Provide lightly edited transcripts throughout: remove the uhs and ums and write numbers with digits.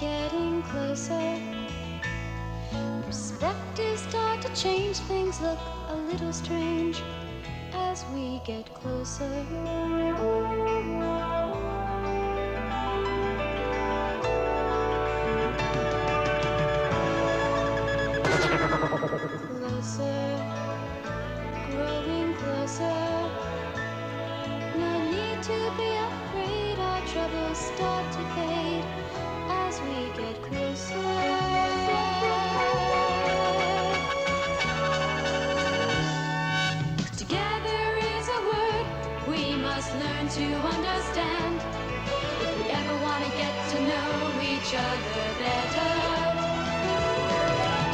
getting closer. Perspectives start to change, things look a little strange as we get closer. Closer, growing closer. No need to be afraid, our troubles start to fade as we get closer. Together is a word we must learn to understand if we ever want to get to know each other better.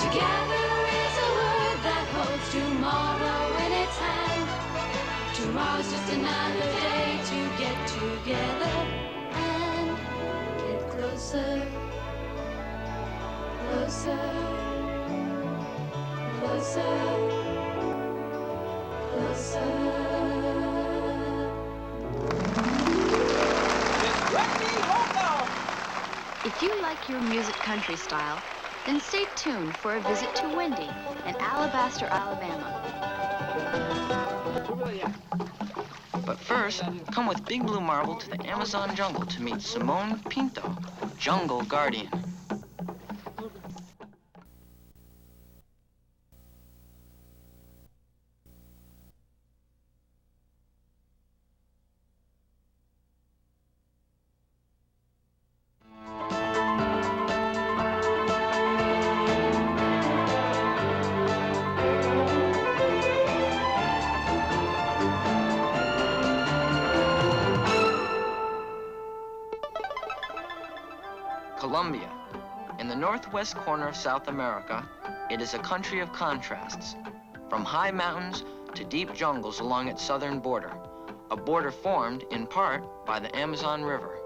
Together is a word that holds tomorrow in its hand. Tomorrow's just another day to get together and get closer, closer, closer, closer. Wendy Holcomb! If you like your music country style, then stay tuned for a visit to Wendy in Alabasta, Alabama. But first, come with Big Blue Marble to the Amazon jungle to meet Simone Pinto, jungle guardian. Colombia. In the northwest corner of South America, it is a country of contrasts, from high mountains to deep jungles along its southern border, a border formed, in part, by the Amazon River.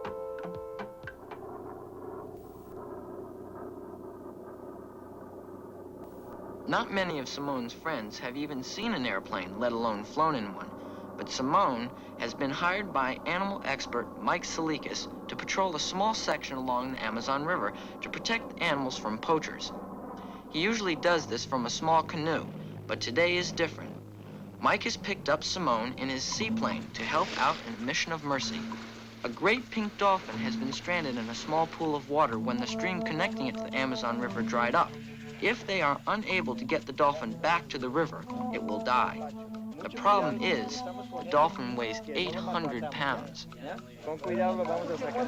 Not many of Simone's friends have even seen an airplane, let alone flown in one, but Simone has been hired by animal expert Mike Salikas to patrol a small section along the Amazon River to protect animals from poachers. He usually does this from a small canoe, but today is different. Mike has picked up Simone in his seaplane to help out in a mission of mercy. A great pink dolphin has been stranded in a small pool of water when the stream connecting it to the Amazon River dried up. If they are unable to get the dolphin back to the river, it will die. The problem is, the dolphin weighs 800 pounds. Con cuidado lo vamos a sacar.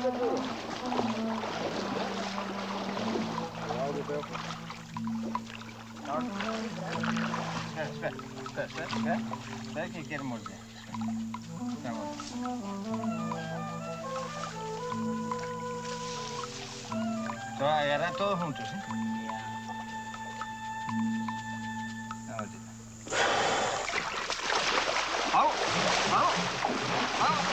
Espera que quiere morder. Se va a agarrar todos juntos, ¿eh? Vamos, vamos, vamos.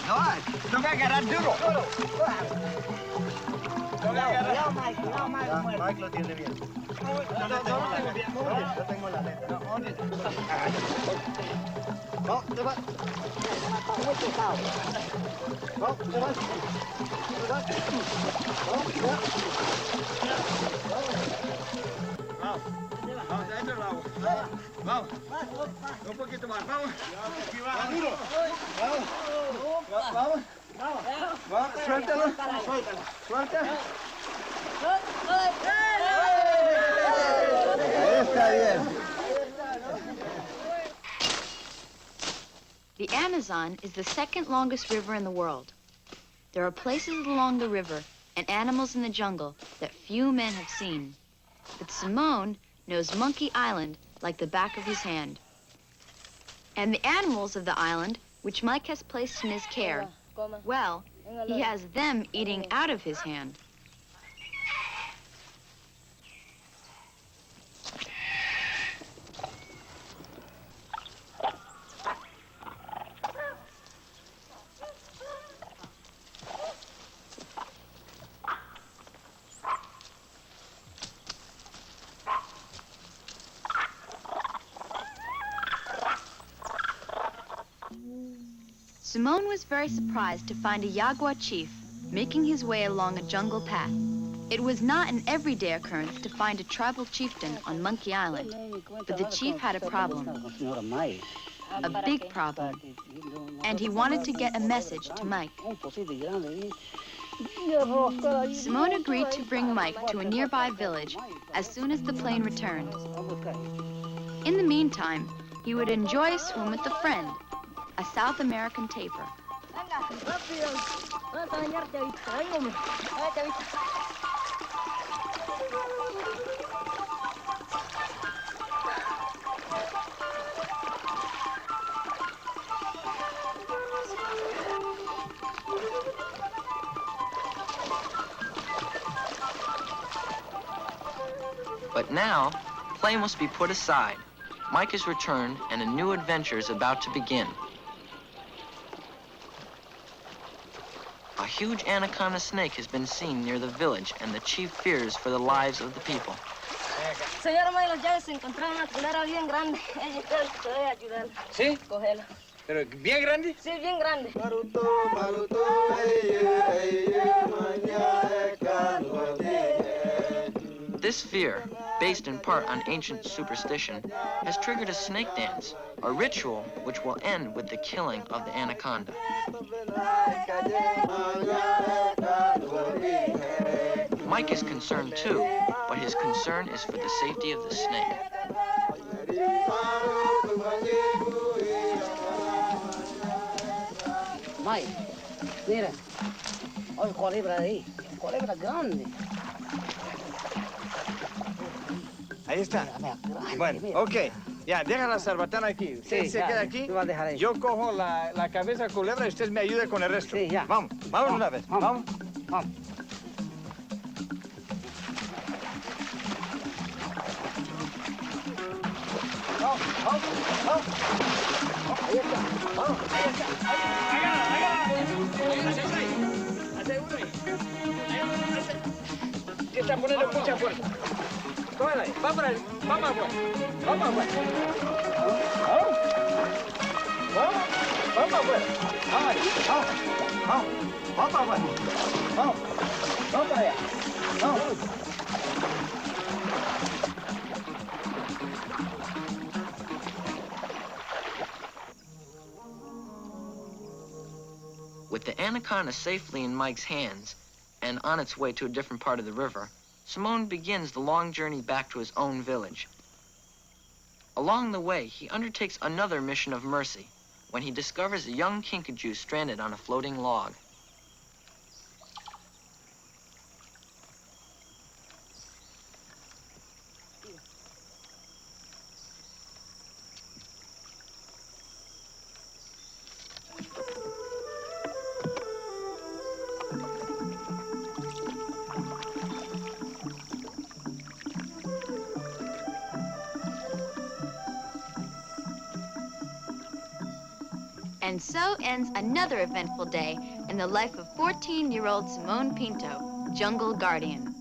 No, tengo que agarrar duro. Cuidado, Mike, Mike lo tiene bien. Yo tengo la letra. No, te va. Muy pesado. No, te va. Vamos, vamos, dentro del agua. Vamos, un poquito más, vamos. Duro. Vamos, vamos, suéltalo, suelta. Está bien. The Amazon is the second longest river in the world. There are places along the river and animals in the jungle that few men have seen. But Simone knows Monkey Island like the back of his hand. And the animals of the island, which Mike has placed in his care, well, he has them eating out of his hand. Simone was very surprised to find a Yagua chief making his way along a jungle path. It was not an everyday occurrence to find a tribal chieftain on Monkey Island, but the chief had a problem, a big problem, and he wanted to get a message to Mike. Simone agreed to bring Mike to a nearby village as soon as the plane returned. In the meantime, he would enjoy a swim with a friend, a South American tapir. But now, play must be put aside. Mike has returned, and a new adventure is about to begin. A huge anaconda snake has been seen near the village, and the chief fears for the lives of the people. Señor Milo, ya se encontró una culebra bien grande. Ella puede ayudar. ¿Sí? Cógela. ¿Pero bien grande? Sí, bien grande. This fear, based in part on ancient superstition, has triggered a snake dance, a ritual which will end with the killing of the anaconda. Mike is concerned too, but his concern is for the safety of the snake. Mike, mira, hay culebra ahí, culebra grande. Ahí está. Bueno, ok. Ya, deja la sarbatana aquí. Usted Sí, se ya, queda aquí. tú vas a dejar ahí. Yo cojo la cabeza de culebra y usted me ayuda con el resto. Sí, ya. Vamos, vamos una vez. Vamos. Vamos. Ahí está. Vamos, ahí está. Agárrala. Asegura ahí. Que está poniendo mucha fuerza. Cógela ahí. Va por ahí. Vamos afuera. Vamos afuera. Vamos afuera. Vamos ahí. Vamos. Vamos afuera. Vamos. Vamos para allá. Vamos. With the anaconda safely in Mike's hands and on its way to a different part of the river, Simone begins the long journey back to his own village. Along the way, he undertakes another mission of mercy when he discovers a young kinkajou stranded on a floating log. And so ends another eventful day in the life of 14-year-old Simone Pinto, Jungle Guardian.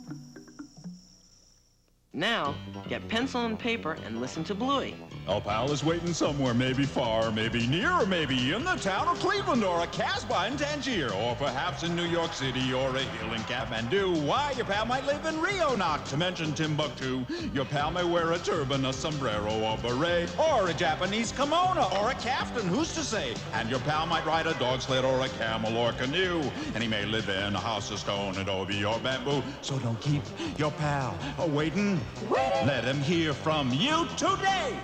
Now, get pencil and paper and listen to Bluey. Our pal is waiting somewhere, maybe far, maybe near, or maybe in the town of Cleveland, or a Casbah in Tangier, or perhaps in New York City, or a hill in Kathmandu. Why, your pal might live in Rio, not to mention Timbuktu. Your pal may wear a turban, a sombrero, or beret, or a Japanese kimono, or a kaftan, who's to say? And your pal might ride a dog sled, or a camel, or canoe. And he may live in a house of stone, adobe, or bamboo. So don't keep your pal waiting. Let him hear from you today.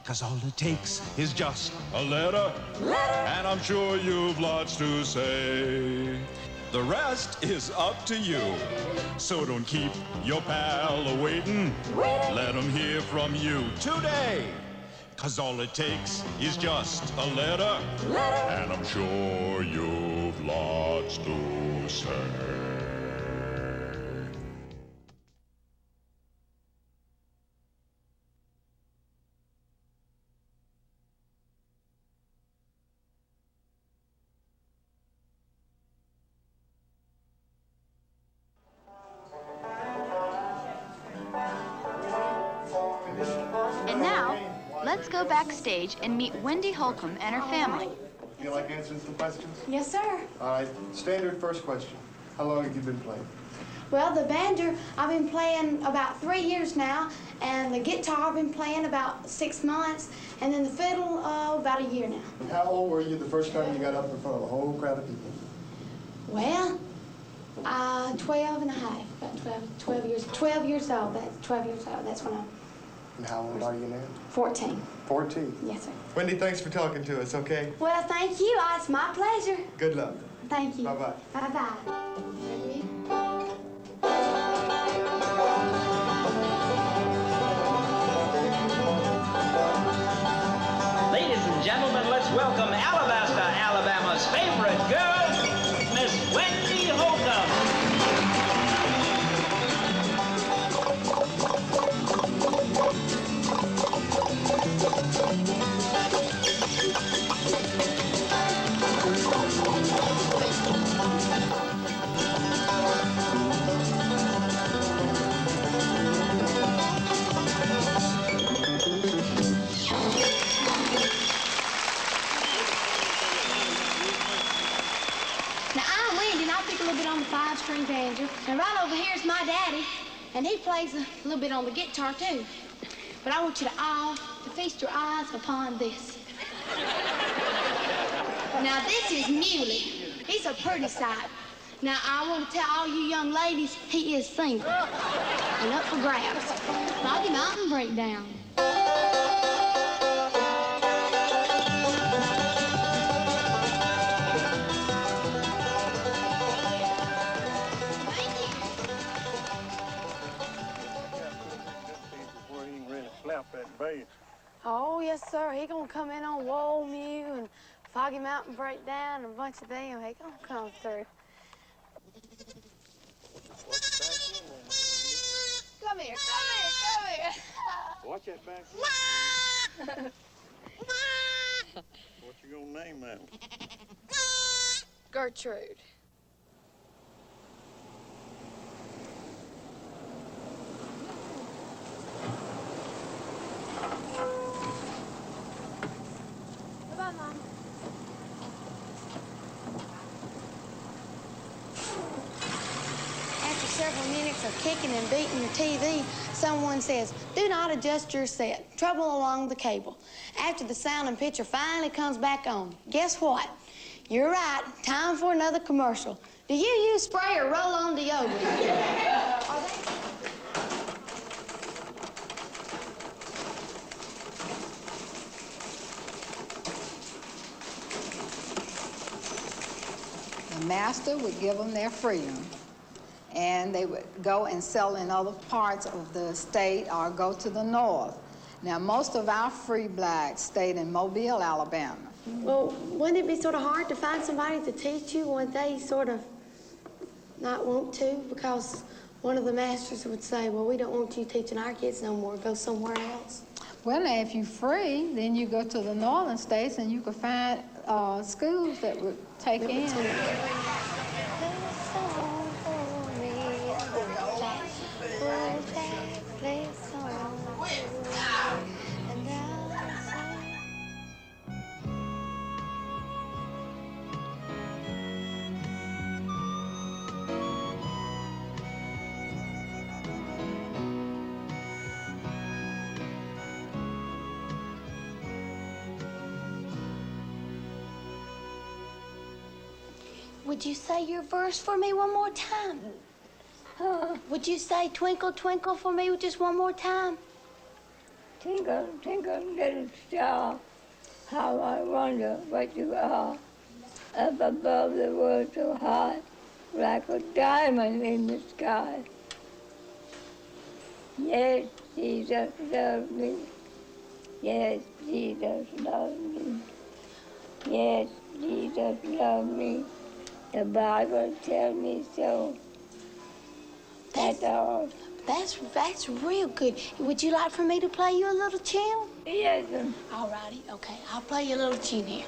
'Cause all it takes is just a letter. And I'm sure you've lots to say. The rest is up to you. So don't keep your pal waiting. Let him hear from you today. 'Cause all it takes is just a letter. And I'm sure you've lots to say. And now, let's go backstage and meet Wendy Holcomb and her family. You like answering some questions? Yes, sir. All right, standard first question. How long have you been playing? Well, the banjo, I've been playing about 3 years now, and the guitar I've been playing about 6 months, and then the fiddle, about a year now. And how old were you the first time you got up in front of a whole crowd of people? Well, 12 and a half, about 12 years old. That's 12 years old. That's when I'm And how old are you now? 14. 14. Yes, sir. Wendy, thanks for talking to us, okay? Well, thank you. It's my pleasure. Good luck. Thank you. Bye-bye. Bye-bye. Ladies and gentlemen, let's welcome Alabasta, Alabama's favorite girl, Miss Wendy Holcomb. Now, I'm Wendy, and I pick a little bit on the 5-string banjo. And right over here is my daddy, and he plays a little bit on the guitar, too. But I want you to all to feast your eyes upon this. Now, this is Muley. He's a pretty sight. Now, I want to tell all you young ladies, he is single and up for grabs. Foggy Mountain Breakdown. Oh, yes, sir. He gonna come in on Woe Mew and Foggy Mountain Breakdown and a bunch of them. He gonna come through. Come here, come here. Watch that back. What you gonna name that? Gertrude. Bye-bye, Mom. After several minutes of kicking and beating your TV, someone says, "Do not adjust your set. Trouble along the cable." After the sound and picture finally comes back on, guess what? You're right. Time for another commercial. Do you use spray or roll-on deodorant? The master would give them their freedom, and they would go and sell in other parts of the state or go to the north. Now, most of our free blacks stayed in Mobile, Alabama. Well, wouldn't it be sort of hard to find somebody to teach you when they sort of not want to? Because one of the masters would say, well, we don't want you teaching our kids no more. Go somewhere else. Well, now, if you're free, then you go to the northern states and you can find schools that would take in. Would you say your verse for me one more time? Would you say Twinkle, Twinkle for me just one more time? Twinkle, twinkle, little star, how I wonder what you are. Up above the world so high, like a diamond in the sky. Yes, Jesus loves me. Yes, Jesus loves me. Yes, Jesus loves me. The Bible tells me so. That's all. That's real good. Would you like for me to play you a little tune? Yes, ma'am. All righty. Okay, I'll play you a little tune here.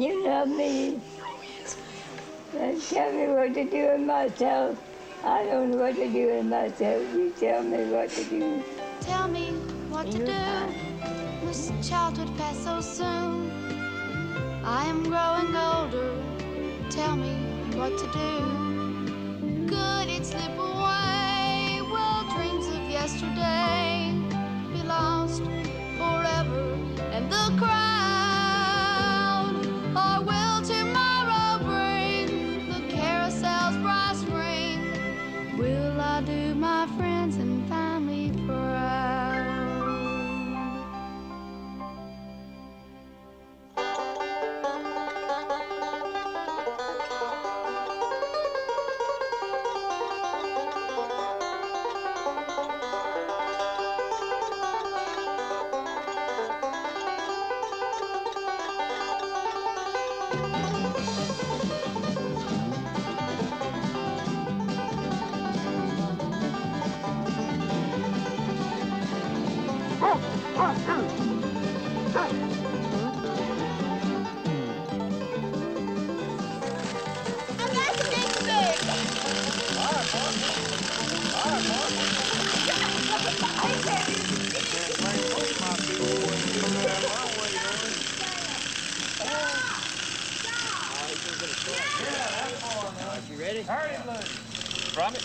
You love me. And tell me what to do with myself. I don't know what to do with myself. You tell me what to do. Tell me what to do. This childhood passed so soon. I am growing older. Tell me what to do. Could it slip away? Will dreams of yesterday be lost forever in the crowd? Or will tomorrow bring the carousel's brass ring? Will I do my friends and family proud? You ready? Hurry, Blue. From it.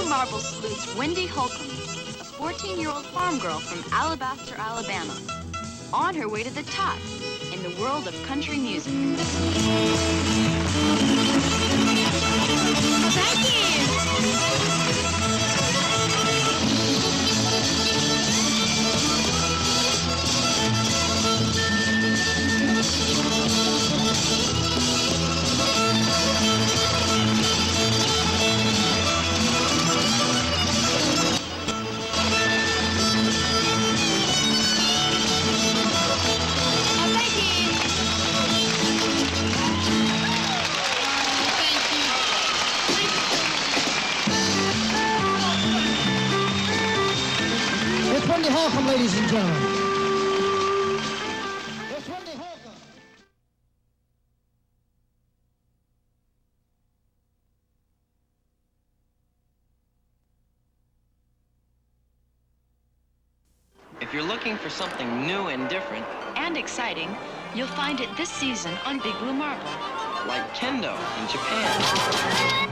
Marble salutes Wendy Holcomb, a 14-year-old farm girl from Alabasta, Alabama, on her way to the top in the world of country music. Thank Wendy Holcomb, ladies and gentlemen. It's Wendy Holcomb. If you're looking for something new and different, and exciting, you'll find it this season on Big Blue Marble. like kendo in Japan,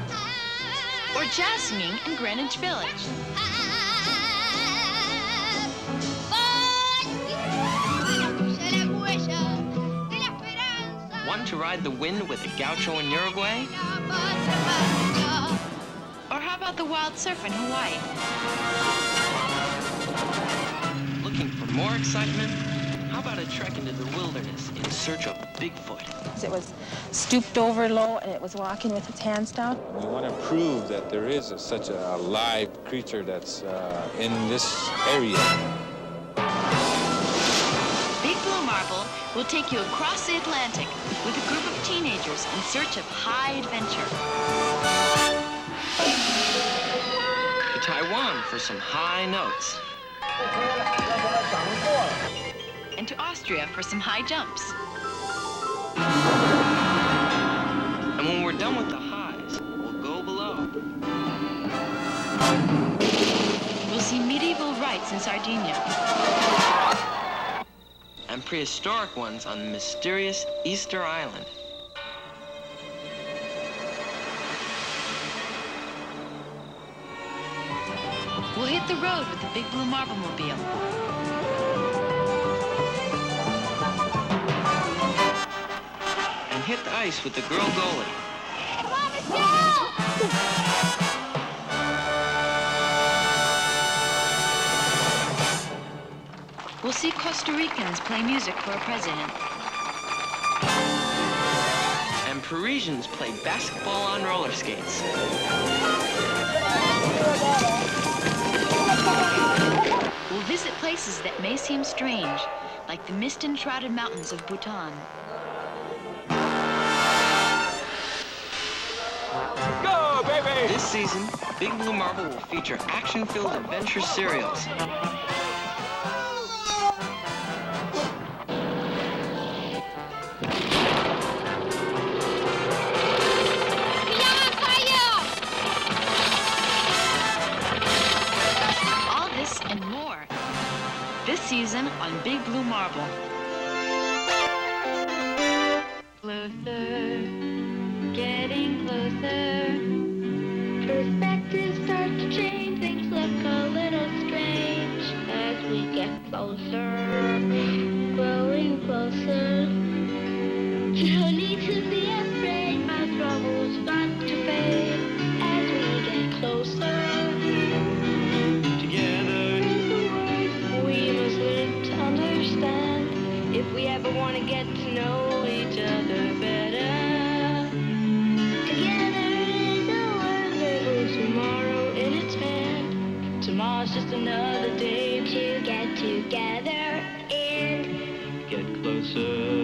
Or jazz singing in Greenwich Village. Want to ride the wind with a gaucho in Uruguay? Or how about the wild surf in Hawaii? Looking for more excitement? How about a trek into the wilderness in search of Bigfoot? It was stooped over low, and it was walking with its hands down. We want to prove that there is such a live creature that's in this area. Big Blue Marble will take you across the Atlantic with a group of teenagers in search of high adventure. To Taiwan for some high notes. And to Austria for some high jumps. And when we're done with the highs, we'll go below. We'll see medieval rites in Sardinia. And prehistoric ones on the mysterious Easter Island. We'll hit the road with the Big Blue Marble Mobile. And hit the ice with the girl goalie. Come on, Michelle! We'll see Costa Ricans play music for a president. And Parisians play basketball on roller skates. We'll visit places that may seem strange, like the mist-enshrouded mountains of Bhutan. Go, baby! This season, Big Blue Marble will feature action-filled adventure serials. All this and more. This season on Big Blue Marble. Closer, getting closer. Perspectives start to change, things look a little strange as we get closer, growing closer. No need to be afraid, my troubles start to fade as we get closer. Together is a word we must learn to understand if we ever want to get to know each other better. Together is a word that holds tomorrow in its hand. Tomorrow's just another day to get together and Get closer.